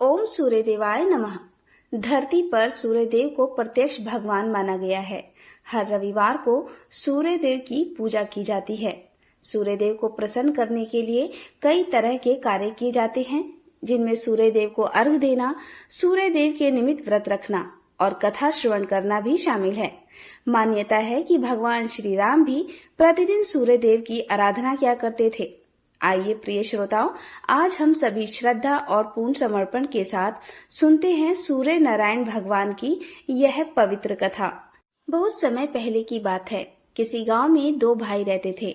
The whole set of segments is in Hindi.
ओम सूर्यदेवाय नमः। धरती पर सूर्यदेव को प्रत्यक्ष भगवान माना गया है। हर रविवार को सूर्यदेव की पूजा की जाती है। सूर्यदेव को प्रसन्न करने के लिए कई तरह के कार्य किए जाते हैं, जिनमें सूर्यदेव को अर्घ देना, सूर्यदेव के निमित्त व्रत रखना और कथा श्रवण करना भी शामिल है। मान्यता है कि भगवान श्री राम भी प्रतिदिन सूर्यदेव की आराधना किया करते थे। आइए प्रिय श्रोताओं, आज हम सभी श्रद्धा और पूर्ण समर्पण के साथ सुनते हैं सूर्य नारायण भगवान की यह पवित्र कथा। बहुत समय पहले की बात है। किसी गांव में दो भाई रहते थे।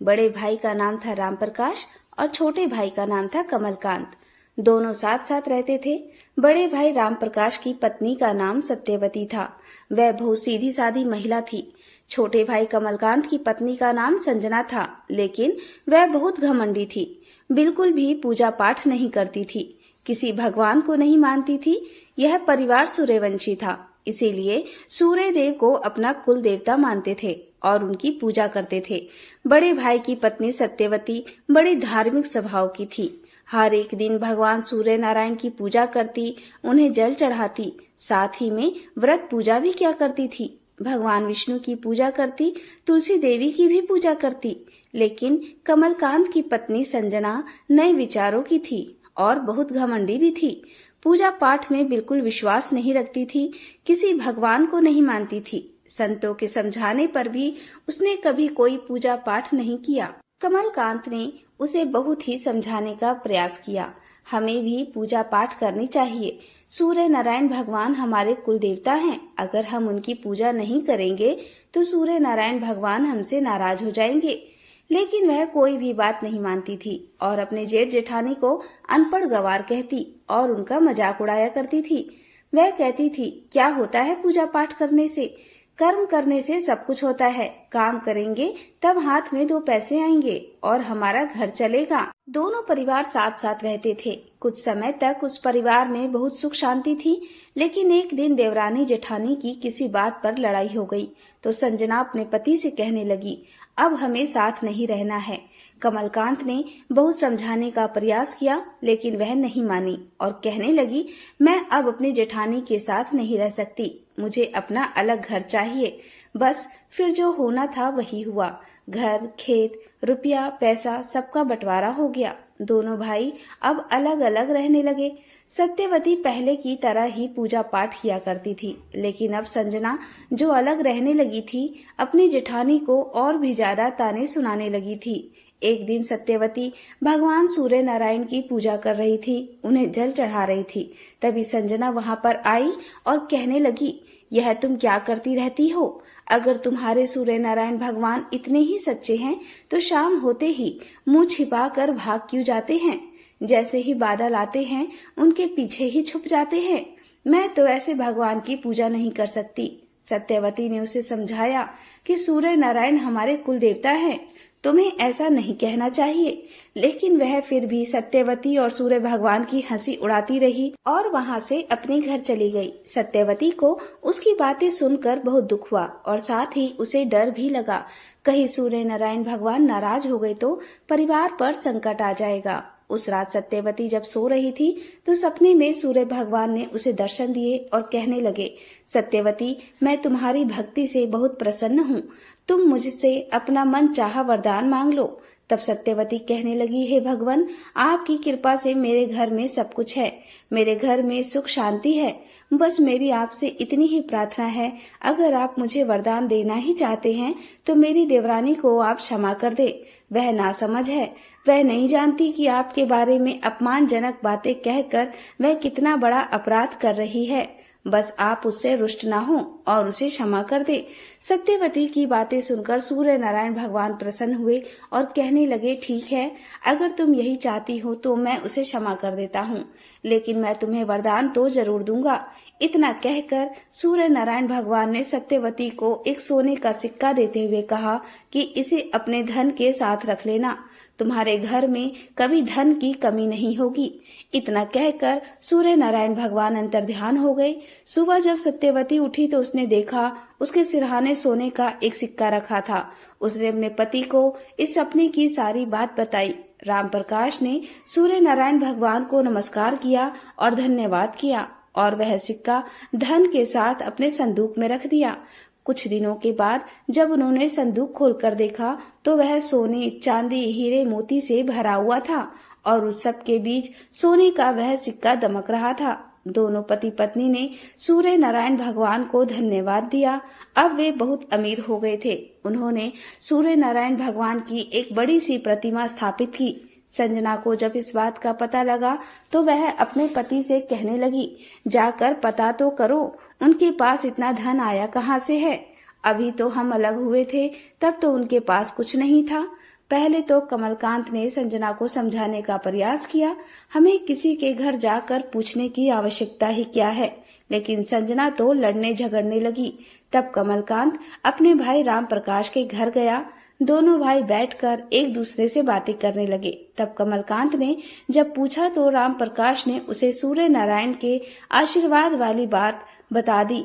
बड़े भाई का नाम था राम प्रकाश और छोटे भाई का नाम था कमलकांत। दोनों साथ साथ रहते थे। बड़े भाई राम प्रकाश की पत्नी का नाम सत्यवती था। वह बहुत सीधी सादी महिला थी। छोटे भाई कमलकांत की पत्नी का नाम संजना था, लेकिन वह बहुत घमंडी थी। बिल्कुल भी पूजा पाठ नहीं करती थी, किसी भगवान को नहीं मानती थी। यह परिवार सूर्यवंशी था, इसीलिए सूर्यदेव को अपना कुल देवता मानते थे और उनकी पूजा करते थे। बड़े भाई की पत्नी सत्यवती बड़ी धार्मिक स्वभाव की थी। हर एक दिन भगवान सूर्य नारायण की पूजा करती, उन्हें जल चढ़ाती, साथ ही में व्रत पूजा भी किया करती थी। भगवान विष्णु की पूजा करती, तुलसी देवी की भी पूजा करती। लेकिन कमलकांत की पत्नी संजना नए विचारों की थी और बहुत घमंडी भी थी। पूजा पाठ में बिल्कुल विश्वास नहीं रखती थी, किसी भगवान को नहीं मानती थी। संतों के समझाने पर भी उसने कभी कोई पूजा पाठ नहीं किया। कमलकांत ने उसे बहुत ही समझाने का प्रयास किया। हमें भी पूजा पाठ करनी चाहिए। सूर्य नारायण भगवान हमारे कुल देवता हैं। अगर हम उनकी पूजा नहीं करेंगे तो सूर्य नारायण भगवान हमसे नाराज हो जाएंगे। लेकिन वह कोई भी बात नहीं मानती थी और अपने जेठ जेठानी को अनपढ़ गंवार कहती और उनका मजाक उड़ाया करती थी। वह कहती थी, क्या होता है पूजा पाठ करने से? कर्म करने से सब कुछ होता है। काम करेंगे तब हाथ में दो पैसे आएंगे और हमारा घर चलेगा। दोनों परिवार साथ साथ रहते थे। कुछ समय तक उस परिवार में बहुत सुख शांति थी। लेकिन एक दिन देवरानी जेठानी की किसी बात पर लड़ाई हो गई तो संजना अपने पति से कहने लगी, अब हमें साथ नहीं रहना है। कमलकांत ने बहुत समझाने का प्रयास किया, लेकिन वह नहीं मानी और कहने लगी, मैं अब अपनी जेठानी के साथ नहीं रह सकती, मुझे अपना अलग घर चाहिए। बस फिर जो होना था वही हुआ। घर, खेत, रुपया, पैसा सबका बंटवारा हो गया। दोनों भाई अब अलग अलग रहने लगे। सत्यवती पहले की तरह ही पूजा पाठ किया करती थी, लेकिन अब संजना जो अलग रहने लगी थी, अपनी जेठानी को और भी ज्यादा ताने सुनाने लगी थी। एक दिन सत्यवती भगवान सूर्य नारायण की पूजा कर रही थी, उन्हें जल चढ़ा रही थी। तभी संजना वहां पर आई और कहने लगी, यह तुम क्या करती रहती हो? अगर तुम्हारे सूर्य नारायण भगवान इतने ही सच्चे हैं तो शाम होते ही मुंह छिपा कर भाग क्यों जाते हैं? जैसे ही बादल आते हैं उनके पीछे ही छुप जाते हैं। मैं तो ऐसे भगवान की पूजा नहीं कर सकती। सत्यवती ने उसे समझाया कि सूर्य नारायण हमारे कुल देवता हैं, तुम्हें ऐसा नहीं कहना चाहिए। लेकिन वह फिर भी सत्यवती और सूर्य भगवान की हंसी उड़ाती रही और वहां से अपने घर चली गई। सत्यवती को उसकी बातें सुनकर बहुत दुख हुआ और साथ ही उसे डर भी लगा, कहीं सूर्य नारायण भगवान नाराज हो गए तो परिवार पर संकट आ जाएगा। उस रात सत्यवती जब सो रही थी तो सपने में सूर्य भगवान ने उसे दर्शन दिए और कहने लगे, सत्यवती, मैं तुम्हारी भक्ति से बहुत प्रसन्न हूँ, तुम मुझसे अपना मन चाहा वरदान मांग लो। तब सत्यवती कहने लगी, हे भगवान, आपकी कृपा से मेरे घर में सब कुछ है, मेरे घर में सुख शांति है। बस मेरी आपसे इतनी ही प्रार्थना है, अगर आप मुझे वरदान देना ही चाहते हैं तो मेरी देवरानी को आप क्षमा कर दे। वह नासमझ है, वह नहीं जानती कि आपके बारे में अपमानजनक बातें कहकर वह कितना बड़ा अपराध कर रही है। बस आप उससे रुष्ट ना हो और उसे क्षमा कर दे। सत्यवती की बातें सुनकर सूर्य नारायण भगवान प्रसन्न हुए और कहने लगे, ठीक है, अगर तुम यही चाहती हो तो मैं उसे क्षमा कर देता हूँ, लेकिन मैं तुम्हें वरदान तो जरूर दूंगा। इतना कहकर सूर्य नारायण भगवान ने सत्यवती को एक सोने का सिक्का देते हुए कहा कि इसे अपने धन के साथ रख लेना। तुम्हारे घर में कभी धन की कमी नहीं होगी। इतना कहकर सूर्य नारायण भगवान अंतर्ध्यान हो गए। सुबह जब सत्यवती उठी तो उसने देखा उसके सिरहाने सोने का एक सिक्का रखा था। उसने अपने पति को इस सपने की सारी बात बताई। राम प्रकाश ने सूर्य नारायण भगवान को नमस्कार किया और धन्यवाद किया और वह सिक्का धन के साथ अपने संदूक में रख दिया। कुछ दिनों के बाद जब उन्होंने संदूक खोलकर देखा तो वह सोने, चांदी, हीरे, मोती से भरा हुआ था और उस सब के बीच सोने का वह सिक्का दमक रहा था। दोनों पति पत्नी ने सूर्य नारायण भगवान को धन्यवाद दिया। अब वे बहुत अमीर हो गए थे। उन्होंने सूर्य नारायण भगवान की एक बड़ी सी प्रतिमा स्थापित की। संजना को जब इस बात का पता लगा तो वह अपने पति से कहने लगी, जाकर पता तो करो उनके पास इतना धन आया कहाँ से है। अभी तो हम अलग हुए थे तब तो उनके पास कुछ नहीं था। पहले तो कमलकांत ने संजना को समझाने का प्रयास किया, हमें किसी के घर जाकर पूछने की आवश्यकता ही क्या है, लेकिन संजना तो लड़ने झगड़ने लगी। तब कमलकांत अपने भाई राम प्रकाश के घर गया। दोनों भाई बैठकर एक दूसरे से बातें करने लगे। तब कमलकांत ने जब पूछा तो राम प्रकाश ने उसे सूर्य नारायण के आशीर्वाद वाली बात बता दी।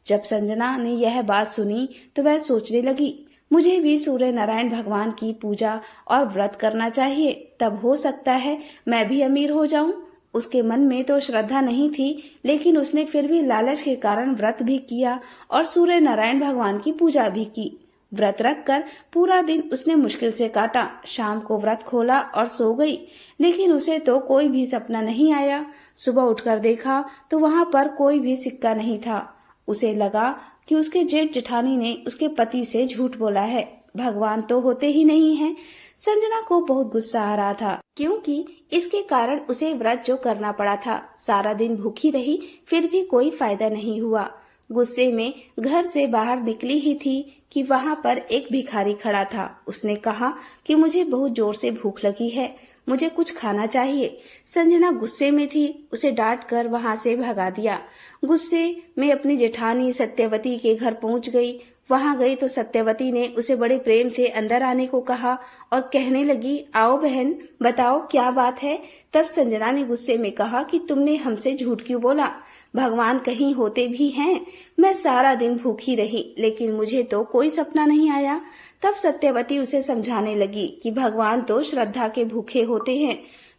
जब संजना ने यह बात सुनी तो वह सोचने लगी, मुझे भी सूर्य नारायण भगवान की पूजा और व्रत करना चाहिए, तब हो सकता है मैं भी अमीर हो जाऊं। उसके मन में तो श्रद्धा नहीं थी, लेकिन उसने फिर भी लालच के कारण व्रत भी किया और सूर्य नारायण भगवान की पूजा भी की। व्रत रखकर पूरा दिन उसने मुश्किल से काटा। शाम को व्रत खोला और सो गई, लेकिन उसे तो कोई भी सपना नहीं आया। सुबह उठकर देखा तो वहां पर कोई भी सिक्का नहीं था। उसे लगा कि उसके जेठ जेठानी ने उसके पति से झूठ बोला है, भगवान तो होते ही नहीं हैं। संजना को बहुत गुस्सा आ रहा था, क्योंकि इसके कारण उसे व्रत जो करना पड़ा था। सारा दिन भूखी रही, फिर भी कोई फायदा नहीं हुआ। गुस्से में घर से बाहर निकली ही थी कि वहां पर एक भिखारी खड़ा था। उसने कहा कि मुझे बहुत जोर से भूख लगी है, मुझे कुछ खाना चाहिए। संजना गुस्से में थी, उसे डांट कर वहां से भगा दिया। गुस्से में अपनी जेठानी सत्यवती के घर पहुंच गई। वहां गई तो सत्यवती ने उसे बड़े प्रेम से अंदर आने को कहा और कहने लगी, आओ बहन, बताओ क्या बात है। तब संजना ने गुस्से में कहा कि तुमने हमसे झूठ क्यों बोला, भगवान कहीं होते भी हैं। मैं सारा दिन भूखी रही, लेकिन मुझे तो कोई सपना नहीं आया। तब सत्यवती उसे समझाने लगी कि भगवान तो श्रद्धा के भूखे होते हैं।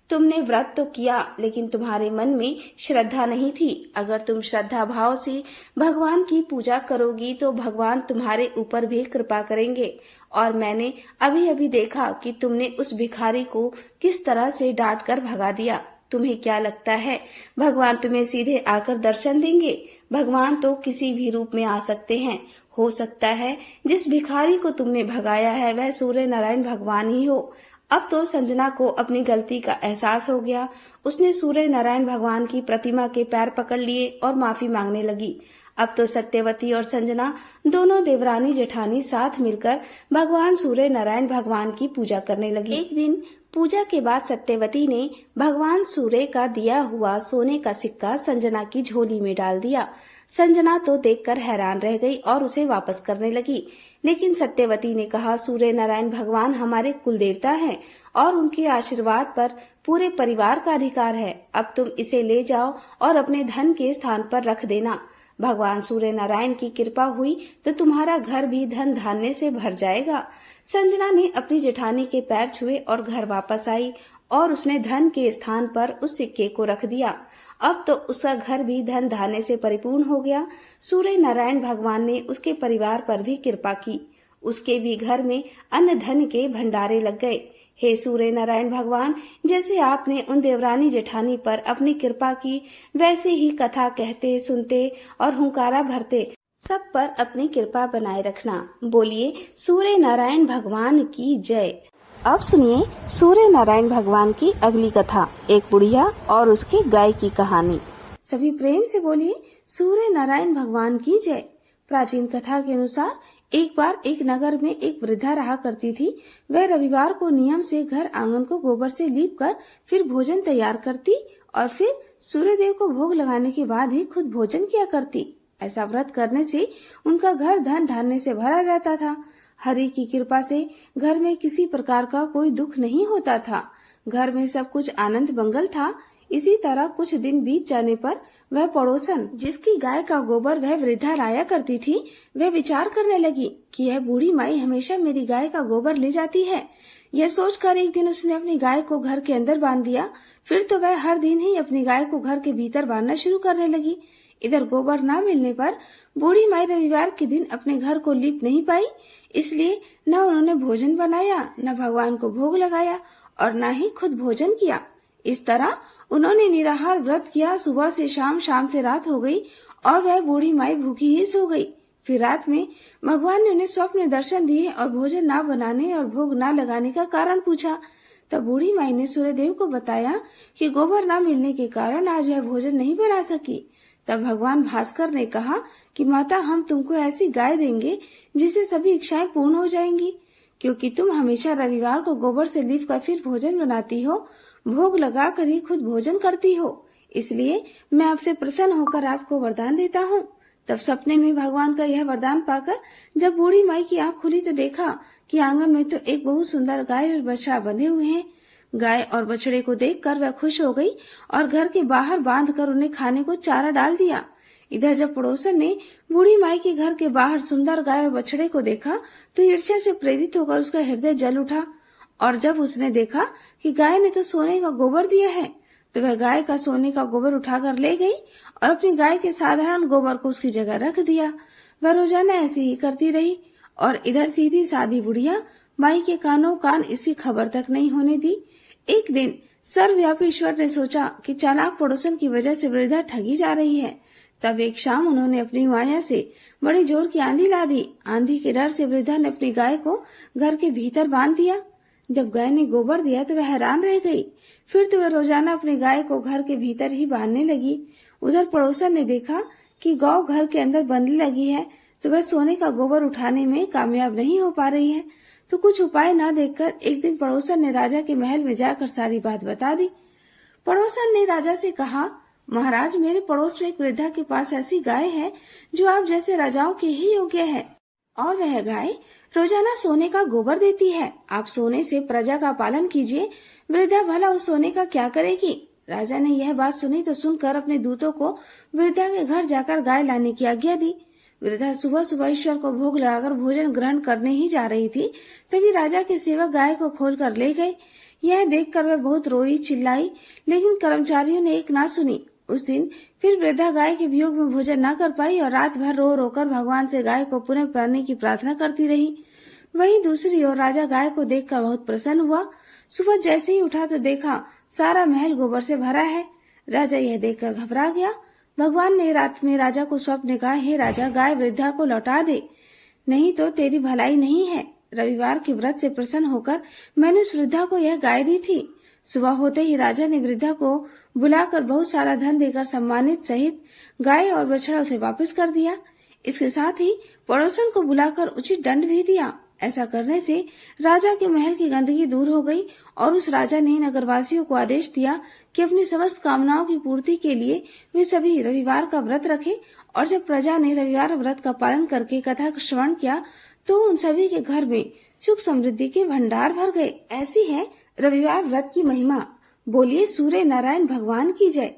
तुमने व्रत तो किया, लेकिन तुम्हारे मन में श्रद्धा नहीं थी। अगर तुम श्रद्धा भाव से भगवान की पूजा करोगी तो भगवान तुम्हारे ऊपर भी कृपा करेंगे। और मैंने अभी अभी देखा कि तुमने उस भिखारी को किस तरह से डांट कर भगा दिया। तुम्हें क्या लगता है भगवान तुम्हें सीधे आकर दर्शन देंगे? भगवान तो किसी भी रूप में आ सकते हैं। हो सकता है जिस भिखारी को तुमने भगाया है वह सूर्य नारायण भगवान ही हो। अब तो संजना को अपनी गलती का एहसास हो गया। उसने सूर्य नारायण भगवान की प्रतिमा के पैर पकड़ लिए और माफी मांगने लगी। अब तो सत्यवती और संजना दोनों देवरानी जेठानी साथ मिलकर भगवान सूर्य नारायण भगवान की पूजा करने लगी। एक दिन पूजा के बाद सत्यवती ने भगवान सूर्य का दिया हुआ सोने का सिक्का संजना की झोली में डाल दिया। संजना तो देखकर हैरान रह गई और उसे वापस करने लगी, लेकिन सत्यवती ने कहा, सूर्य नारायण भगवान हमारे कुल देवता हैं और उनके आशीर्वाद पर पूरे परिवार का अधिकार है। अब तुम इसे ले जाओ और अपने धन के स्थान पर रख देना। भगवान सूर्य नारायण की कृपा हुई तो तुम्हारा घर भी धन धान्य से भर जाएगा। संजना ने अपनी जेठानी के पैर छुए और घर वापस आई और उसने धन के स्थान पर उस सिक्के को रख दिया। अब तो उसका घर भी धन धान्य से परिपूर्ण हो गया। सूर्य नारायण भगवान ने उसके परिवार पर भी कृपा की। उसके भी घर में अन्न धन के भंडारे लग गए। हे सूर्य नारायण भगवान, जैसे आपने उन देवरानी जेठानी पर अपनी कृपा की, वैसे ही कथा कहते सुनते और हुंकारा भरते सब पर अपनी कृपा बनाए रखना। बोलिए सूर्य नारायण भगवान की जय। अब सुनिए सूर्य नारायण भगवान की अगली कथा, एक बुढ़िया और उसकी गाय की कहानी। सभी प्रेम से बोलिए सूर्य नारायण भगवान की जय। प्राचीन कथा के अनुसार एक बार एक नगर में एक वृद्धा रहा करती थी। वह रविवार को नियम से घर आंगन को गोबर से लीपकर फिर भोजन तैयार करती और फिर सूर्यदेव को भोग लगाने के बाद ही खुद भोजन किया करती। ऐसा व्रत करने से उनका घर धन धान्य से भरा रहता था। हरि की कृपा से घर में किसी प्रकार का कोई दुख नहीं होता था। घर में सब कुछ आनंद मंगल था। इसी तरह कुछ दिन बीत जाने पर वह पड़ोसन जिसकी गाय का गोबर वह वृद्धा लाया करती थी, वह विचार करने लगी कि यह बूढ़ी माई हमेशा मेरी गाय का गोबर ले जाती है। यह सोचकर एक दिन उसने अपनी गाय को घर के अंदर बांध दिया। फिर तो वह हर दिन ही अपनी गाय को घर के भीतर बांधना शुरू करने लगी। इधर गोबर न मिलने पर बूढ़ी माई रविवार के दिन अपने घर को लीप नहीं पाई, इसलिए न उन्होंने भोजन बनाया, न भगवान को भोग लगाया और न ही खुद भोजन किया। इस तरह उन्होंने निराहार व्रत किया। सुबह से शाम, शाम से रात हो गई और वह बूढ़ी माई भूखी ही सो गई। फिर रात में भगवान ने उन्हें स्वप्न में दर्शन दिए और भोजन न बनाने और भोग न लगाने का कारण पूछा। तब बूढ़ी माई ने सूर्यदेव को बताया कि गोबर न मिलने के कारण आज वह भोजन नहीं बना सकी। तब भगवान भास्कर ने कहा कि माता, हम तुमको ऐसी गाय देंगे जिससे सभी इच्छाएं पूर्ण हो जाएंगी, क्योंकि तुम हमेशा रविवार को गोबर से लीप कर फिर भोजन बनाती हो, भोग लगा कर ही खुद भोजन करती हो। इसलिए मैं आपसे प्रसन्न होकर आपको वरदान देता हूँ। तब सपने में भगवान का यह वरदान पाकर जब बूढ़ी माई की आंख खुली तो देखा कि आंगन में तो एक बहुत सुंदर गाय और बछड़ा बंधे हुए हैं। गाय और बछड़े को देखकर वह खुश हो गई और घर के बाहर बांधकर उन्हें खाने को चारा डाल दिया। इधर जब पड़ोसन ने बूढ़ी माई के घर के बाहर सुंदर गाय और बछड़े को देखा तो ईर्ष्या से प्रेरित होकर उसका हृदय जल उठा। और जब उसने देखा कि गाय ने तो सोने का गोबर दिया है, तो वह गाय का सोने का गोबर उठाकर ले गई और अपनी गाय के साधारण गोबर को उसकी जगह रख दिया। वह रोजाना ऐसे ही करती रही और इधर सीधी सादी बुढ़िया माई के कानों कान इसकी खबर तक नहीं होने दी। एक दिन सर्वव्यापी ईश्वर ने सोचा कि चालाक पड़ोसन की वजह से वृद्धा ठगी जा रही है। तब एक शाम उन्होंने अपनी माया से बड़ी जोर की आंधी ला दी। आंधी के डर से वृद्धा ने अपनी गाय को घर के भीतर बांध दिया। जब गाय ने गोबर दिया तो वह हैरान रह गई। फिर तो वह रोजाना अपनी गाय को घर के भीतर ही बांधने लगी। उधर पड़ोसन ने देखा कि गौ घर के अंदर बंधने लगी है, तो वह सोने का गोबर उठाने में कामयाब नहीं हो पा रही है। तो कुछ उपाय न देखकर एक दिन पड़ोसन ने राजा के महल में जाकर सारी बात बता दी। पड़ोसन ने राजा से कहा, महाराज, मेरे पड़ोस में एक वृद्धा के पास ऐसी गाय है जो आप जैसे राजाओं के ही योग्य है, और वह गाय रोजाना सोने का गोबर देती है। आप सोने से प्रजा का पालन कीजिए। वृद्धा भला उस सोने का क्या करेगी? राजा ने यह बात सुनी तो सुनकर अपने दूतों को वृद्धा के घर जाकर गाय लाने की आज्ञा दी। वृद्धा सुबह सुबह ईश्वर को भोग लगाकर भोजन ग्रहण करने ही जा रही थी, तभी राजा के सेवक गाय को खोल कर ले गए। यह देखकर वह बहुत रोई, चिल्लाई, लेकिन कर्मचारियों ने एक ना सुनी। उस दिन फिर वृद्धा गाय के वियोग में भोजन न कर पाई और रात भर रो रोकर भगवान से गाय को पुनः पाने की प्रार्थना करती रही। वहीं दूसरी ओर राजा गाय को देखकर बहुत प्रसन्न हुआ। सुबह जैसे ही उठा तो देखा सारा महल गोबर से भरा है। राजा यह देखकर घबरा गया। भगवान ने रात में राजा को स्वप्न कहा, हे राजा, गाय वृद्धा को लौटा दे, नहीं तो तेरी भलाई नहीं है। रविवार के व्रत से प्रसन्न होकर मैंने उस वृद्धा को यह गाय दी थी। सुबह होते ही राजा ने वृद्धा को बुलाकर बहुत सारा धन देकर सम्मानित सहित गाय और बछड़ा उसे वापस कर दिया। इसके साथ ही पड़ोसन को बुलाकर उचित दंड भी दिया। ऐसा करने से राजा के महल की गंदगी दूर हो गई और उस राजा ने नगरवासियों को आदेश दिया कि अपनी समस्त कामनाओं की पूर्ति के लिए वे सभी रविवार का व्रत रखें। और जब प्रजा ने रविवार व्रत का पालन करके कथा का श्रवण किया तो उन सभी के घर में सुख समृद्धि के भंडार भर गए। ऐसी है रविवार व्रत की महिमा। बोलिए सूर्य नारायण भगवान की जय।